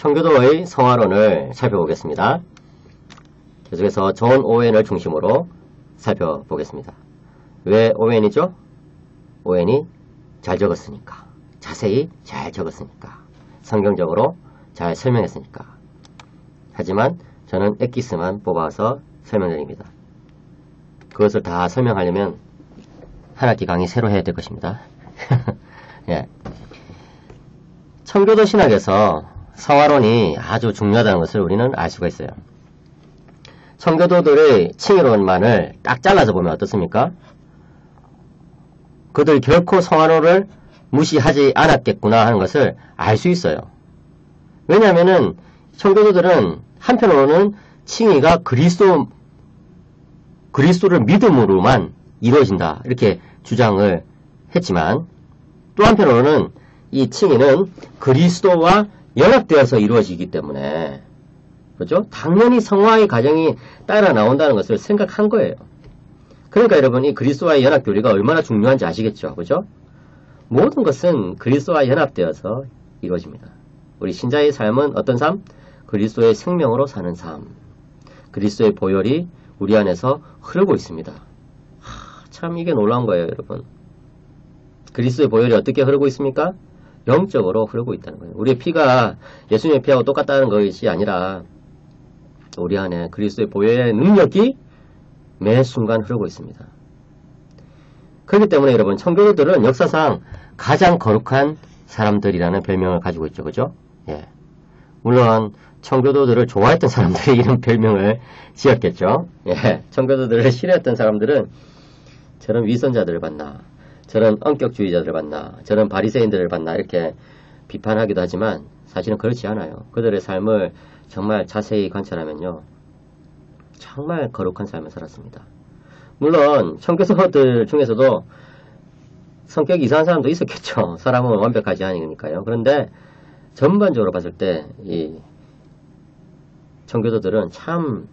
청교도의 성화론을 살펴보겠습니다. 계속해서 존 오웬을 중심으로 살펴보겠습니다. 왜 오웬이죠? 오웬이 잘 적었으니까, 자세히 잘 적었으니까, 성경적으로 잘 설명했으니까. 하지만 저는 엑기스만 뽑아서 설명드립니다. 그것을 다 설명하려면 한 학기 강의 새로 해야 될 것입니다. 예. 청교도 신학에서 성화론이 아주 중요하다는 것을 우리는 알 수가 있어요. 청교도들의 칭의론만을 딱 잘라서 보면 어떻습니까? 그들 결코 성화론을 무시하지 않았겠구나 하는 것을 알 수 있어요. 왜냐하면은 청교도들은 한편으로는 칭의가 그리스도를 믿음으로만 이루어진다 이렇게 주장을 했지만, 또 한편으로는 이 칭의는 그리스도와 연합되어서 이루어지기 때문에, 그렇죠? 당연히 성화의 과정이 따라 나온다는 것을 생각한 거예요. 그러니까 여러분, 이 그리스도와의 연합 교리가 얼마나 중요한지 아시겠죠? 그죠? 모든 것은 그리스도와 연합되어서 이루어집니다. 우리 신자의 삶은 어떤 삶? 그리스도의 생명으로 사는 삶. 그리스도의 보혈이 우리 안에서 흐르고 있습니다. 참 이게 놀라운 거예요, 여러분. 그리스도의 보혈이 어떻게 흐르고 있습니까? 영적으로 흐르고 있다는 거예요. 우리의 피가 예수님의 피하고 똑같다는 것이 아니라 우리 안에 그리스도의 보혈의 능력이 매 순간 흐르고 있습니다. 그렇기 때문에 여러분, 청교도들은 역사상 가장 거룩한 사람들이라는 별명을 가지고 있죠. 그죠? 예. 물론 청교도들을 좋아했던 사람들이 이런 별명을 지었겠죠. 예. 청교도들을 싫어했던 사람들은 저런 위선자들을 봤나, 저런 엄격주의자들을 봤나, 저런 바리새인들을 봤나 이렇게 비판하기도 하지만 사실은 그렇지 않아요. 그들의 삶을 정말 자세히 관찰하면요, 정말 거룩한 삶을 살았습니다. 물론 청교도들 중에서도 성격이 이상한 사람도 있었겠죠. 사람은 완벽하지 않으니까요. 그런데 전반적으로 봤을 때 이 청교도들은 참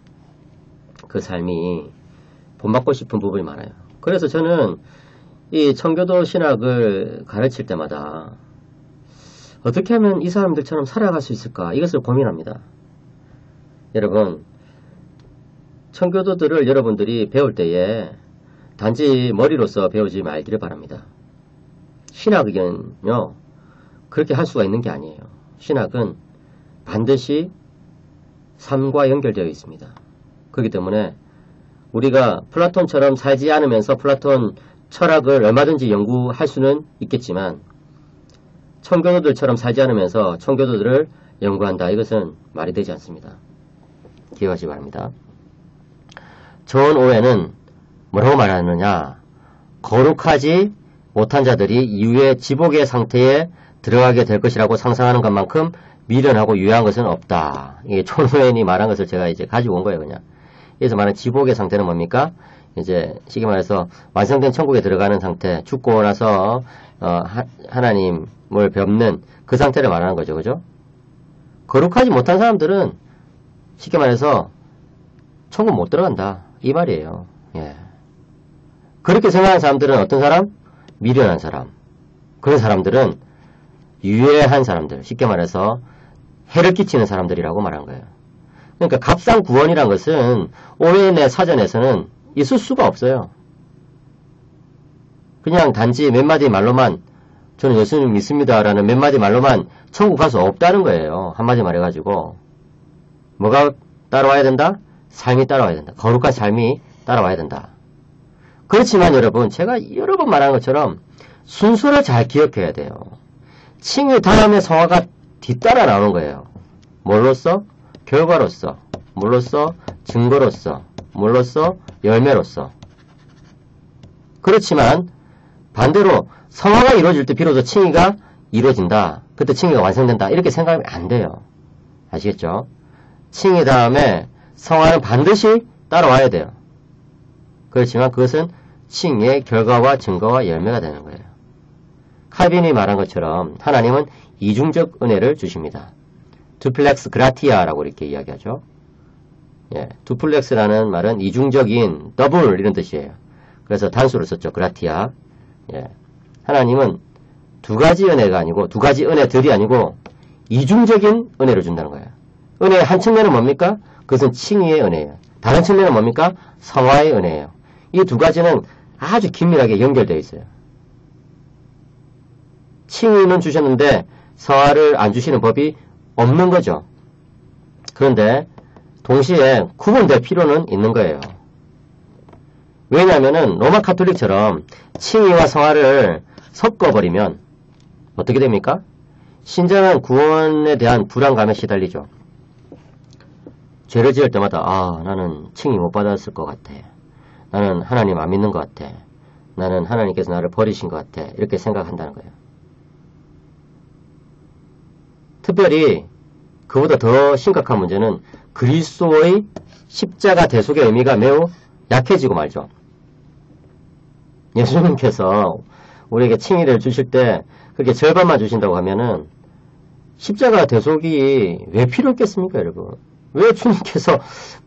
그 삶이 본받고 싶은 부분이 많아요. 그래서 저는 이 청교도 신학을 가르칠 때마다 어떻게 하면 이 사람들처럼 살아갈 수 있을까, 이것을 고민합니다. 여러분, 청교도들을 여러분들이 배울 때에 단지 머리로서 배우지 말기를 바랍니다. 신학은요, 그렇게 할 수가 있는 게 아니에요. 신학은 반드시 삶과 연결되어 있습니다. 그렇기 때문에 우리가 플라톤처럼 살지 않으면서 플라톤 철학을 얼마든지 연구할 수는 있겠지만, 청교도들처럼 살지 않으면서 청교도들을 연구한다, 이것은 말이 되지 않습니다. 기억하시기 바랍니다. 존 오웬은 뭐라고 말하느냐? 거룩하지 못한 자들이 이후에 지복의 상태에 들어가게 될 것이라고 상상하는 것만큼 미련하고 유해한 것은 없다. 이게 존 오웬이 말한 것을 제가 이제 가지고 온 거예요, 그냥. 여기서 말하는 지복의 상태는 뭡니까? 이제 쉽게 말해서 완성된 천국에 들어가는 상태, 죽고 나서 하나님을 뵙는 그 상태를 말하는 거죠, 그죠? 거룩하지 못한 사람들은 쉽게 말해서 천국 못 들어간다, 이 말이에요. 예. 그렇게 생각하는 사람들은 어떤 사람? 미련한 사람. 그런 사람들은 유해한 사람들, 쉽게 말해서 해를 끼치는 사람들이라고 말한 거예요. 그러니까 갑상구원이란 것은 오웬의 사전에서는 있을 수가 없어요. 그냥 단지 몇 마디 말로만 저는 예수님 믿습니다 라는 몇 마디 말로만 천국 갈 수 없다는 거예요. 한마디 말해가지고. 뭐가 따라와야 된다? 삶이 따라와야 된다. 거룩한 삶이 따라와야 된다. 그렇지만 여러분, 제가 여러 번 말한 것처럼 순서를 잘 기억해야 돼요. 칭의 다음에 성화가 뒤따라 나오는 거예요. 뭘로써? 결과로서. 뭘로써? 증거로서. 뭘로써? 열매로서. 그렇지만 반대로 성화가 이루어질 때 비로소 칭의가 이루어진다, 그때 칭의가 완성된다, 이렇게 생각하면 안 돼요. 아시겠죠? 칭의 다음에 성화는 반드시 따라와야 돼요. 그렇지만 그것은 칭의의 결과와 증거와 열매가 되는 거예요. 칼빈이 말한 것처럼 하나님은 이중적 은혜를 주십니다. 두플렉스 그라티아라고 이렇게 이야기하죠. 예, 두플렉스라는 말은 이중적인, 더블 이런 뜻이에요. 그래서 단수를 썼죠. 그라티아. 예, 하나님은 두 가지 은혜가 아니고, 두 가지 은혜들이 아니고 이중적인 은혜를 준다는 거예요. 은혜의 한 측면은 뭡니까? 그것은 칭의의 은혜예요. 다른 측면은 뭡니까? 성화의 은혜예요. 이 두 가지는 아주 긴밀하게 연결되어 있어요. 칭의는 주셨는데 성화를 안 주시는 법이 없는 거죠. 그런데 동시에 구분될 필요는 있는 거예요. 왜냐하면은 로마 카톨릭처럼 칭의와 성화를 섞어버리면 어떻게 됩니까? 신자는 구원에 대한 불안감에 시달리죠. 죄를 지을 때마다 나는 칭의 못 받았을 것 같아. 나는 하나님 안 믿는 것 같아. 나는 하나님께서 나를 버리신 것 같아. 이렇게 생각한다는 거예요. 특별히 그보다 더 심각한 문제는 그리스도의 십자가 대속의 의미가 매우 약해지고 말죠. 예수님께서 우리에게 칭의를 주실 때 그렇게 절반만 주신다고 하면은 십자가 대속이 왜 필요했겠습니까, 여러분? 왜 주님께서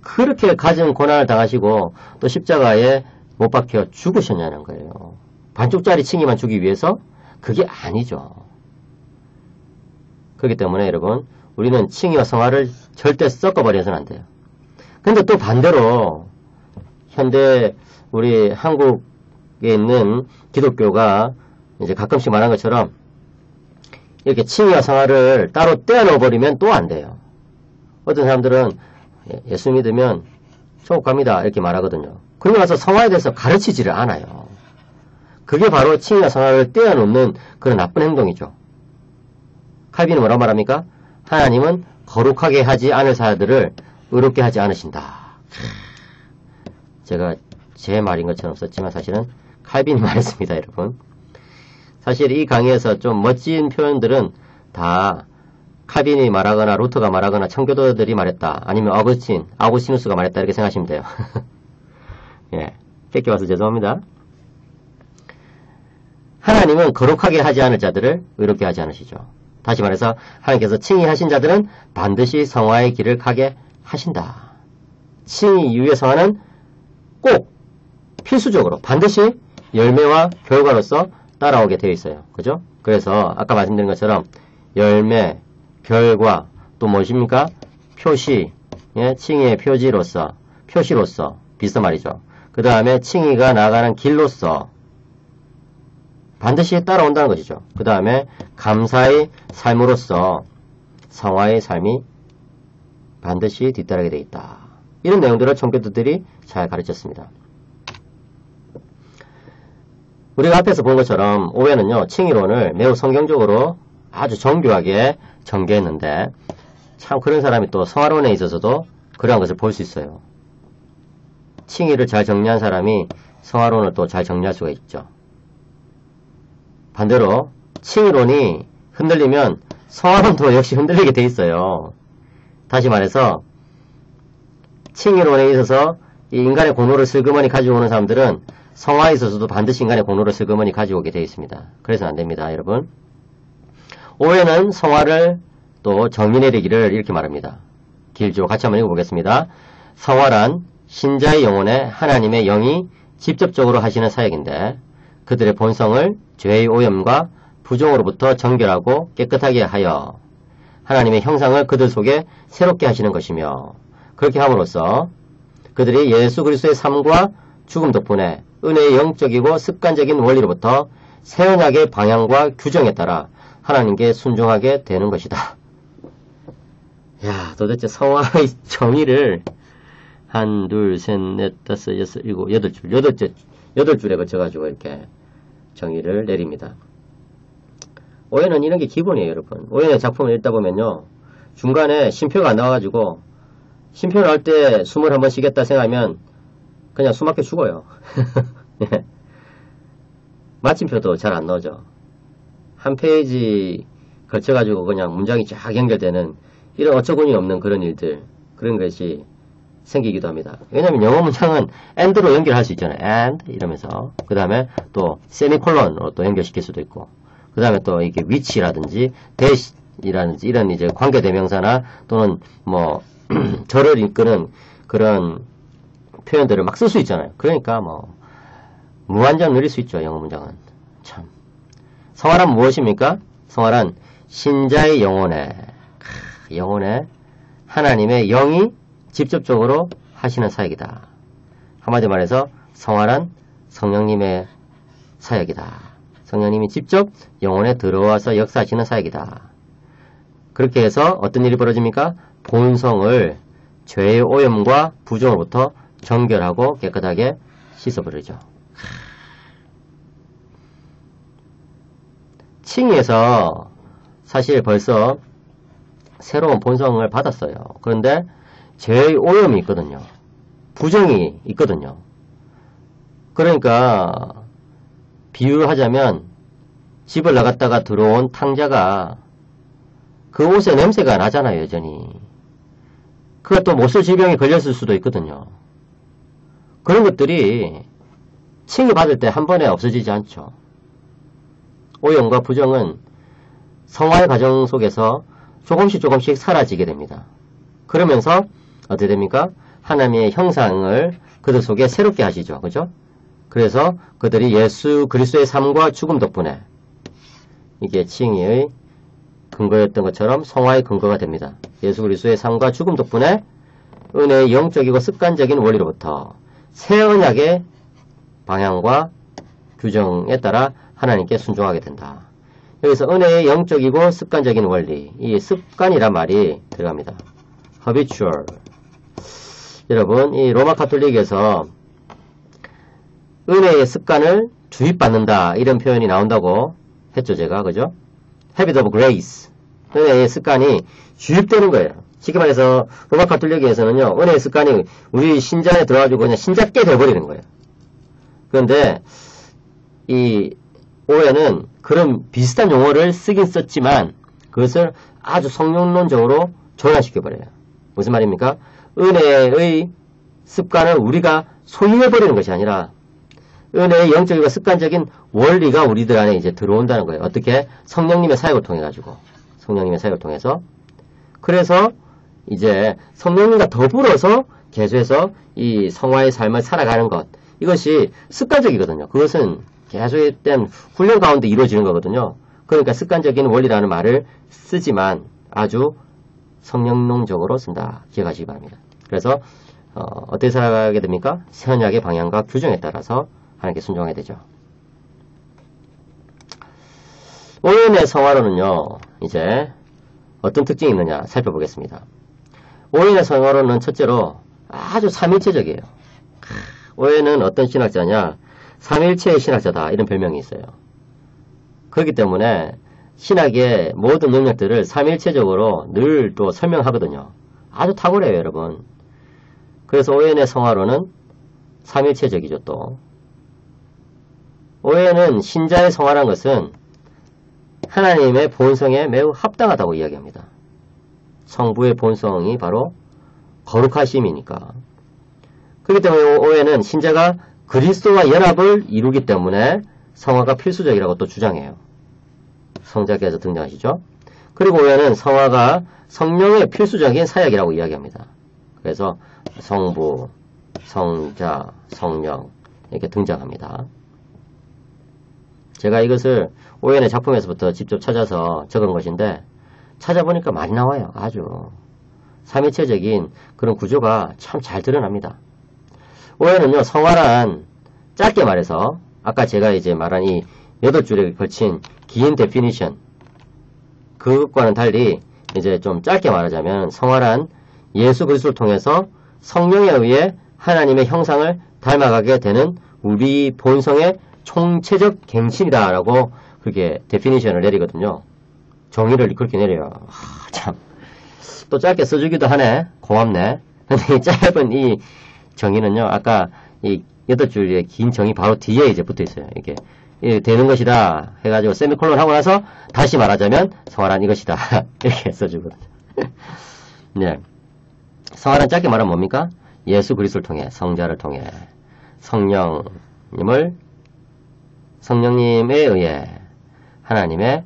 그렇게 가진 고난을 당하시고 또 십자가에 못 박혀 죽으셨냐는 거예요. 반쪽짜리 칭의만 주기 위해서? 그게 아니죠. 그렇기 때문에 여러분, 우리는 칭의와 성화를 절대 섞어버려서는 안 돼요. 근데 또 반대로 현대 우리 한국에 있는 기독교가 이제 가끔씩 말한 것처럼 이렇게 칭의와 성화를 따로 떼어넣어버리면 또 안 돼요. 어떤 사람들은 예수 믿으면 천국 갑니다 이렇게 말하거든요. 그러고 나서 성화에 대해서 가르치지를 않아요. 그게 바로 칭의와 성화를 떼어놓는 그런 나쁜 행동이죠. 칼빈은 뭐라고 말합니까? 하나님은 거룩하게 하지 않을 사람들을 의롭게 하지 않으신다. 제가 제 말인 것처럼 썼지만 사실은 칼빈이 말했습니다, 여러분. 사실 이 강의에서 좀 멋진 표현들은 다 칼빈이 말하거나 루터가 말하거나 청교도들이 말했다. 아니면 아구스티누스가 말했다. 이렇게 생각하시면 돼요. 예, 뺏겨와서 죄송합니다. 하나님은 거룩하게 하지 않을 자들을 의롭게 하지 않으시죠. 다시 말해서 하나님께서 칭의하신 자들은 반드시 성화의 길을 가게 하신다. 칭의 이후의 성화는 꼭 필수적으로 반드시 열매와 결과로서 따라오게 되어 있어요. 그죠? 그래서 아까 말씀드린 것처럼 열매, 결과, 또 무엇입니까? 표시, 예? 칭의의 표시로서 비슷한 말이죠. 그 다음에 칭의가 나가는 길로서 반드시 따라온다는 것이죠. 그 다음에 감사의 삶으로서 성화의 삶이 반드시 뒤따르게 되어 있다. 이런 내용들을 청교도들이 잘 가르쳤습니다. 우리가 앞에서 본 것처럼 오웨는요, 칭의론을 매우 성경적으로 아주 정교하게 전개했는데 참 그런 사람이 또 성화론에 있어서도 그러한 것을 볼 수 있어요. 칭의를 잘 정리한 사람이 성화론을 또 잘 정리할 수가 있죠. 반대로 칭의론이 흔들리면 성화론도 역시 흔들리게 돼 있어요. 다시 말해서 칭의론에 있어서 이 인간의 공로를 슬그머니 가지고 오는 사람들은 성화에 있어서도 반드시 인간의 공로를 슬그머니 가지고 오게 되어 있습니다. 그래서 안 됩니다, 여러분. 오해는 성화를 또 정의 내리기를 이렇게 말합니다. 길죠. 같이 한번 읽어보겠습니다. 성화란 신자의 영혼에 하나님의 영이 직접적으로 하시는 사역인데 그들의 본성을 죄의 오염과 부종으로부터 정결하고 깨끗하게 하여 하나님의 형상을 그들 속에 새롭게 하시는 것이며 그렇게 함으로써 그들이 예수 그리스도의 삶과 죽음 덕분에 은혜의 영적이고 습관적인 원리로부터 새 언약의 방향과 규정에 따라 하나님께 순종하게 되는 것이다. 야, 도대체 성화의 정의를 한, 둘, 셋, 넷, 다섯, 여섯, 일곱, 여덟 줄에 거쳐가지고 이렇게 정의를 내립니다. 오해는 이런 게 기본이에요, 여러분. 오해의 작품을 읽다 보면요, 중간에 쉼표가 안 나와가지고 쉼표 나올 때 숨을 한번 쉬겠다 생각하면 그냥 숨 막혀 죽어요. 예. 마침표도 잘 안 나오죠. 한 페이지 걸쳐가지고 그냥 문장이 쫙 연결되는 이런 어처구니 없는 그런 일들, 그런 것이 생기기도 합니다. 왜냐하면 영어 문장은 and로 연결할 수 있잖아요. and 이러면서 그 다음에 또 세미콜론으로 또 연결시킬 수도 있고 그 다음에 또 이게 which라든지 dash이라든지 이런 이제 관계대명사나 또는 뭐 절을 이끄는 그런 표현들을 막 쓸 수 있잖아요. 그러니까 뭐 무한정 늘릴 수 있죠. 영어 문장은 참. 성화란 무엇입니까? 성화란 신자의 영혼에 영혼에 하나님의 영이 직접적으로 하시는 사역이다. 한마디 말해서 성화란 성령님의 사역이다. 성령님이 직접 영혼에 들어와서 역사하시는 사역이다. 그렇게 해서 어떤 일이 벌어집니까? 본성을 죄의 오염과 부정으로부터 정결하고 깨끗하게 씻어버리죠. 칭의에서 사실 벌써 새로운 본성을 받았어요. 그런데 죄의 오염이 있거든요. 부정이 있거든요. 그러니까 비유하자면 집을 나갔다가 들어온 탕자가 그 옷에 냄새가 나잖아요, 여전히. 그것도 못 쓸 질병이 걸렸을 수도 있거든요. 그런 것들이 칭의 받을 때 한 번에 없어지지 않죠. 오염과 부정은 성화의 과정 속에서 조금씩 사라지게 됩니다. 그러면서 어떻게 됩니까? 하나님의 형상을 그들 속에 새롭게 하시죠. 그죠? 그래서 그들이 예수 그리스도의 삶과 죽음 덕분에 이게 칭의의 근거였던 것처럼 성화의 근거가 됩니다. 예수 그리스도의 삶과 죽음 덕분에 은혜의 영적이고 습관적인 원리로부터 새 언약의 방향과 규정에 따라 하나님께 순종하게 된다. 여기서 은혜의 영적이고 습관적인 원리, 이 습관이란 말이 들어갑니다. habitual. 여러분, 이 로마 카톨릭에서 은혜의 습관을 주입받는다 이런 표현이 나온다고 했죠, 제가. 그죠? habit of grace. 은혜의 습관이 주입되는 거예요. 쉽게 말해서 로마 카톨릭에서는요, 은혜의 습관이 우리 신자에 들어가지고 그냥 신자께 돼버리는 거예요. 그런데 이 오해는 그런 비슷한 용어를 쓰긴 썼지만 그것을 아주 성령론적으로 전환시켜버려요. 무슨 말입니까? 은혜의 습관을 우리가 소유해버리는 것이 아니라 은혜의 영적이고 습관적인 원리가 우리들 안에 이제 들어온다는 거예요. 어떻게? 성령님의 사역을 통해 가지고. 성령님의 사역을 통해서. 그래서 이제 성령님과 더불어서 계속해서 이 성화의 삶을 살아가는 것. 이것이 습관적이거든요. 그것은 계속된 훈련 가운데 이루어지는 거거든요. 그러니까 습관적인 원리라는 말을 쓰지만 아주 성령론적으로 쓴다. 기억하시기 바랍니다. 그래서 어떻게 살아가게 됩니까? 새 언약의 방향과 규정에 따라서 하나님께 순종하게 되죠. 오연의 성화로는요. 이제 어떤 특징이 있느냐 살펴보겠습니다. 오연의 성화로는 첫째로 아주 삼일체적이에요. 오연은 어떤 신학자냐? 삼일체의 신학자다. 이런 별명이 있어요. 그렇기 때문에 신학의 모든 영역들을 삼일체적으로 늘 또 설명하거든요. 아주 탁월해요, 여러분. 그래서 오연의 성화로는 삼일체적이죠, 또. 오연은 신자의 성화라는 것은 하나님의 본성에 매우 합당하다고 이야기합니다. 성부의 본성이 바로 거룩하심이니까. 그렇기 때문에 오연은 신자가 그리스도와 연합을 이루기 때문에 성화가 필수적이라고 또 주장해요. 성자께서 등장하시죠. 그리고 오연은 성화가 성령의 필수적인 사역이라고 이야기합니다. 그래서 성부, 성자, 성령 이렇게 등장합니다. 제가 이것을 오연의 작품에서부터 직접 찾아서 적은 것인데 찾아보니까 많이 나와요. 아주 삼일체적인 그런 구조가 참 잘 드러납니다. 오연은요, 성화란 짧게 말해서 아까 제가 이제 말한 이 8줄에 걸친 긴 데피니션 그것과는 달리 이제 좀 짧게 말하자면 성화란 예수 그리스도를 통해서 성령에 의해 하나님의 형상을 닮아가게 되는 우리 본성의 총체적 갱신이다라고 그렇게 데피니션을 내리거든요. 정의를 그렇게 내려요. 참 또 짧게 써주기도 하네. 고맙네. 근데 이 짧은 이 정의는요. 아까 이 8줄의 긴 정의 바로 뒤에 이제 붙어 있어요. 이게 되는 것이다 해가지고 세미콜론 하고 나서 다시 말하자면 성화란 이것이다 이렇게 써주거든요. 네, 성화란 짧게 말하면 뭡니까? 예수 그리스도를 통해 성자를 통해 성령님에 의해 하나님의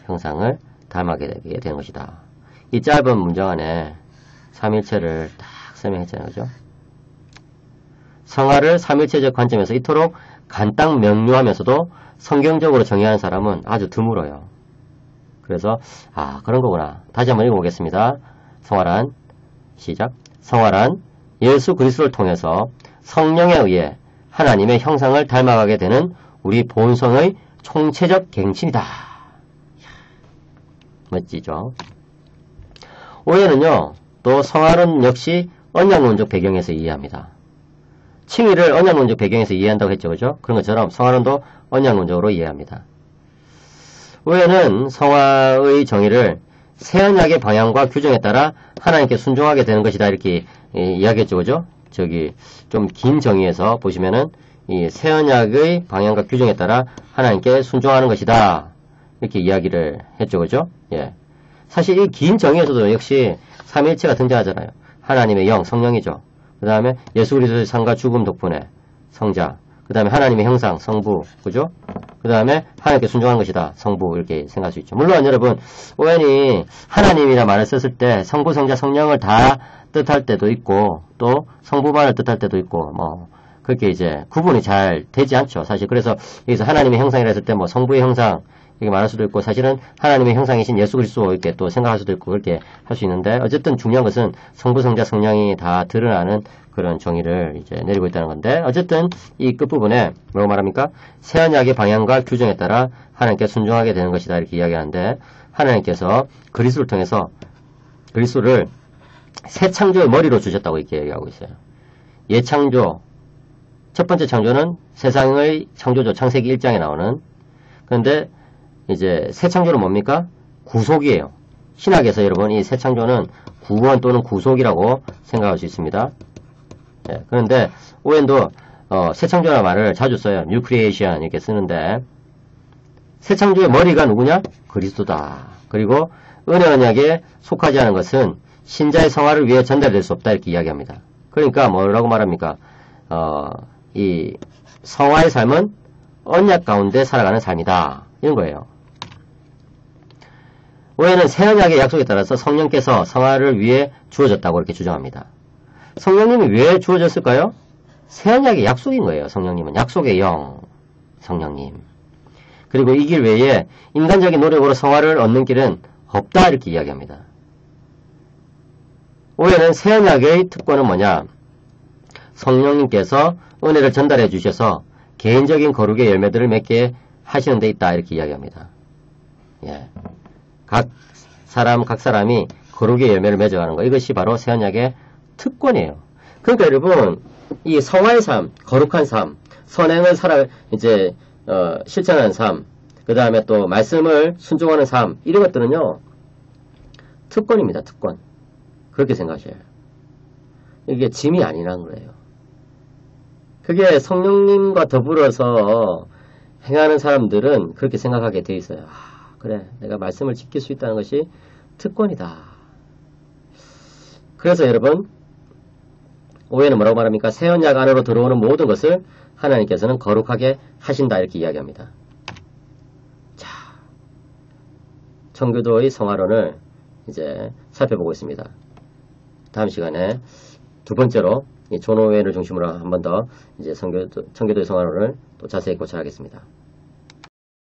형상을 닮아게 되는 것이다. 이 짧은 문장 안에 삼일체를 딱 설명했잖아요. 그죠? 성화를 삼일체적 관점에서 이토록 간단 명료하면서도 성경적으로 정의하는 사람은 아주 드물어요. 그래서 그런 거구나. 다시 한번 읽어보겠습니다. 성화란 시작. 성화란 예수 그리스도를 통해서 성령에 의해 하나님의 형상을 닮아가게 되는 우리 본성의 총체적 갱신이다. 멋지죠? 오해는요, 또 성화론 역시 언약론적 배경에서 이해합니다. 칭의를 언약론적 배경에서 이해한다고 했죠, 그죠? 그런 것처럼 성화론도 언약론적으로 이해합니다. 오해는 성화의 정의를 새언약의 방향과 규정에 따라 하나님께 순종하게 되는 것이다, 이렇게 이야기했죠, 그죠? 저기 좀 긴 정의에서 보시면은 이 새언약의 방향과 규정에 따라 하나님께 순종하는 것이다, 이렇게 이야기를 했죠, 그죠? 예. 사실 이 긴 정의에서도 역시 삼위일체가 등장하잖아요. 하나님의 영, 성령이죠. 그 다음에 예수 그리스도의 삶과 죽음 덕분에 성자, 그 다음에 하나님의 형상, 성부, 그죠? 그 다음에 하나님께 순종하는 것이다, 성부, 이렇게 생각할 수 있죠. 물론 여러분, 오웬이 하나님이라 말을 썼을 때 성부, 성자, 성령을 다 뜻할 때도 있고, 또 성부만을 뜻할 때도 있고, 뭐 그렇게 이제 구분이 잘 되지 않죠, 사실. 그래서 여기서 하나님의 형상이라 했을 때 뭐 성부의 형상 이렇게 말할 수도 있고, 사실은 하나님의 형상이신 예수 그리스도 이렇게 또 생각할 수도 있고, 그렇게 할 수 있는데, 어쨌든 중요한 것은 성부, 성자, 성령이 다 드러나는 그런 정의를 이제 내리고 있다는 건데, 어쨌든 이 끝부분에 뭐라고 말합니까? 새언약의 방향과 규정에 따라 하나님께 순종하게 되는 것이다, 이렇게 이야기하는데, 하나님께서 그리스도를 통해서 그리스도를 새 창조의 머리로 주셨다고 이렇게 얘기하고 있어요. 예창조, 첫 번째 창조는 세상의 창조죠. 창세기 1장에 나오는. 그런데 이제 새 창조는 뭡니까? 구속이에요. 신학에서 여러분 이 새 창조는 구원 또는 구속이라고 생각할 수 있습니다. 예, 그런데 오웬도 새 창조라는 말을 자주 써요. New Creation 이렇게 쓰는데, 새 창조의 머리가 누구냐? 그리스도다. 그리고 은혜 언약에 속하지 않은 것은 신자의 성화를 위해 전달될 수 없다, 이렇게 이야기합니다. 그러니까 뭐라고 말합니까? 이 성화의 삶은 언약 가운데 살아가는 삶이다, 이런 거예요. 오해는 새 언약의 약속에 따라서 성령께서 성화를 위해 주어졌다고 이렇게 주장합니다. 성령님이 왜 주어졌을까요? 새 언약의 약속인 거예요. 성령님은 약속의 영, 성령님. 그리고 이 길 외에 인간적인 노력으로 성화를 얻는 길은 없다, 이렇게 이야기합니다. 오해는 새 언약의 특권은 뭐냐? 성령님께서 은혜를 전달해 주셔서 개인적인 거룩의 열매들을 맺게 하시는 데 있다, 이렇게 이야기합니다. 예. 각 사람이 거룩의 열매를 맺어가는 거, 이것이 바로 새언약의 특권이에요. 그러니까 여러분, 이 성화의 삶, 거룩한 삶, 선행을 실천하는 삶, 그 다음에 또 말씀을 순종하는 삶, 이런 것들은요, 특권입니다, 특권. 그렇게 생각하셔요. 이게 짐이 아니라는 거예요. 그게 성령님과 더불어서 행하는 사람들은 그렇게 생각하게 돼 있어요. 그래, 내가 말씀을 지킬 수 있다는 것이 특권이다. 그래서 여러분, 오해는 뭐라고 말합니까? 새 언약 안으로 들어오는 모든 것을 하나님께서는 거룩하게 하신다, 이렇게 이야기합니다. 자, 청교도의 성화론을 이제 살펴보고 있습니다. 다음 시간에 두 번째로 존 오웬을 중심으로 한 번 더 이제 청교도의 성화론을 또 자세히 고찰하겠습니다.